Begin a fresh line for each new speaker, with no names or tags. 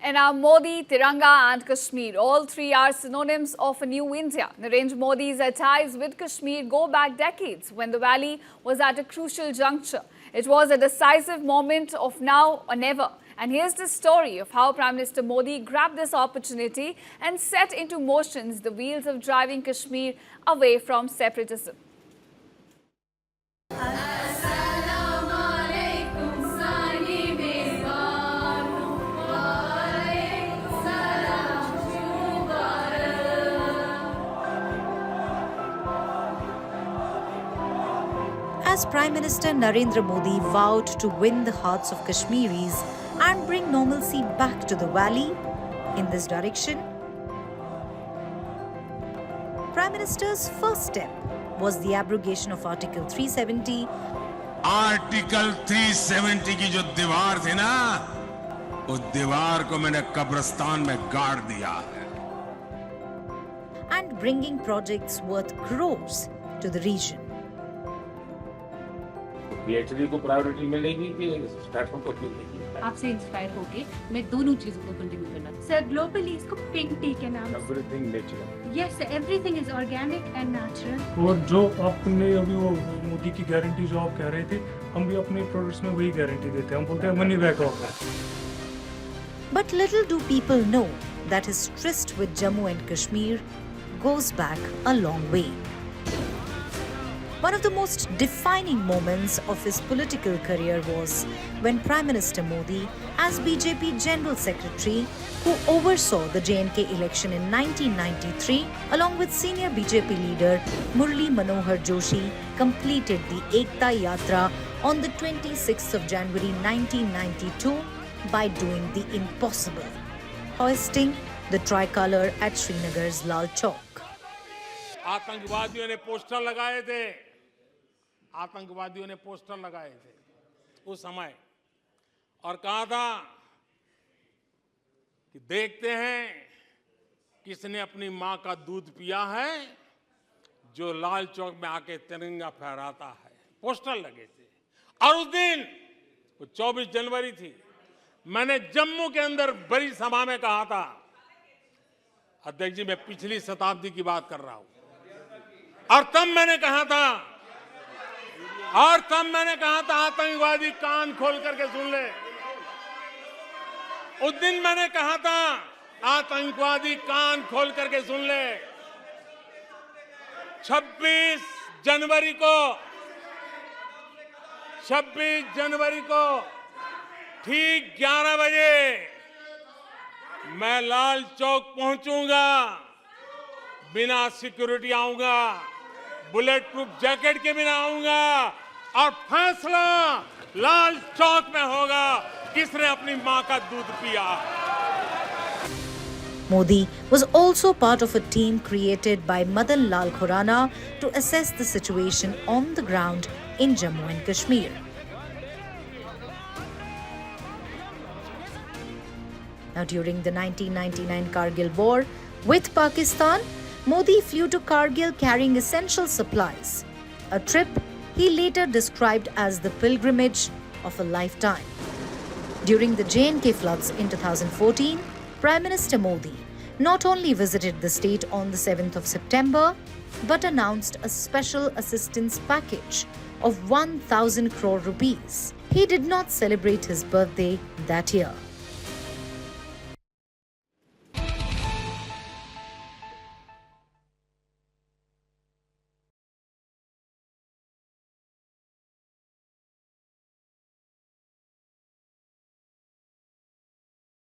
And now Modi, Tiranga and Kashmir, all three are synonyms of a new India. Narendra Modi's ties with Kashmir go back decades when the valley was at a crucial juncture. It was a decisive moment of now or never. And here's the story of how Prime Minister Modi grabbed this opportunity and set into motion the wheels of driving Kashmir away from separatism.
As Prime Minister Narendra Modi vowed to win the hearts of Kashmiris and bring normalcy back to the valley, in this direction, Prime Minister's first step was the abrogation of Article 370.
Article 370 की जो दीवार थी ना, उस दीवार को मैंने कब्रिस्तान में गाड़ दिया है.
And bringing projects worth crores to the region.
PhD को प्रायोरिटी मिलेगी कि स्टार्टअप को मिलेगी?
आपसे इंस्पायर होके मैं दोनों चीजों को कंटिन्यू करना. सर ग्लोबली इसको पिंक टी के नाम से.
Everything natural.
Yes sir, everything is organic and natural.
और जो आपने अभी वो मोदी की गारंटी जो आप कह रहे थे, हम भी अपने प्रोडक्ट्स में वही गारंटी देते हैं. हम बोलते हैं money back offer.
But little do people know that his tryst with Jammu and Kashmir goes back a long way. One of the most defining moments of his political career was when Prime Minister Modi, as BJP General Secretary, who oversaw the J&K election in 1993, along with senior BJP leader Murli Manohar Joshi, completed the Ekta Yatra on the 26th of January 1992 by doing the impossible, hoisting the tricolour at Srinagar's Lal Chowk.
आतंकवादियों ने poster लगाए थे. आतंकवादियों ने poster लगाए थे उस समय और कहा था कि देखते हैं किसने अपनी मां का दूध पिया है जो लाल चौक में आके तिरंगा फहराता है. पोस्टर लगे थे. और उस दिन वो 24 जनवरी थी. मैंने जम्मू के अंदर बड़ी सभा में कहा था, अध्यक्ष जी मैं पिछली शताब्दी की बात कर रहा हूं, और तब मैंने कहा था आतंकवादी कान खोल करके सुन ले. उस दिन मैंने कहा था आतंकवादी कान खोल करके सुन ले. 26 जनवरी को ठीक 11 बजे मैं लाल चौक पहुंचूंगा. बिना सिक्योरिटी आऊंगा, बुलेट प्रूफ जैकेट के बिना आऊंगा और फैसला लाल चौक में होगा किसने अपनी मां का दूध पिया.
Modi was also part of a team created by Madan Lal Khurana to assess the situation on the ground in Jammu and Kashmir. Now, during the 1999 Kargil war with Pakistan, Modi flew to Kargil carrying essential supplies, a trip he later described as the pilgrimage of a lifetime. During the J&K floods in 2014, Prime Minister Modi not only visited the state on the 7th of September, but announced a special assistance package of 1,000 crore rupees. He did not celebrate his birthday that year.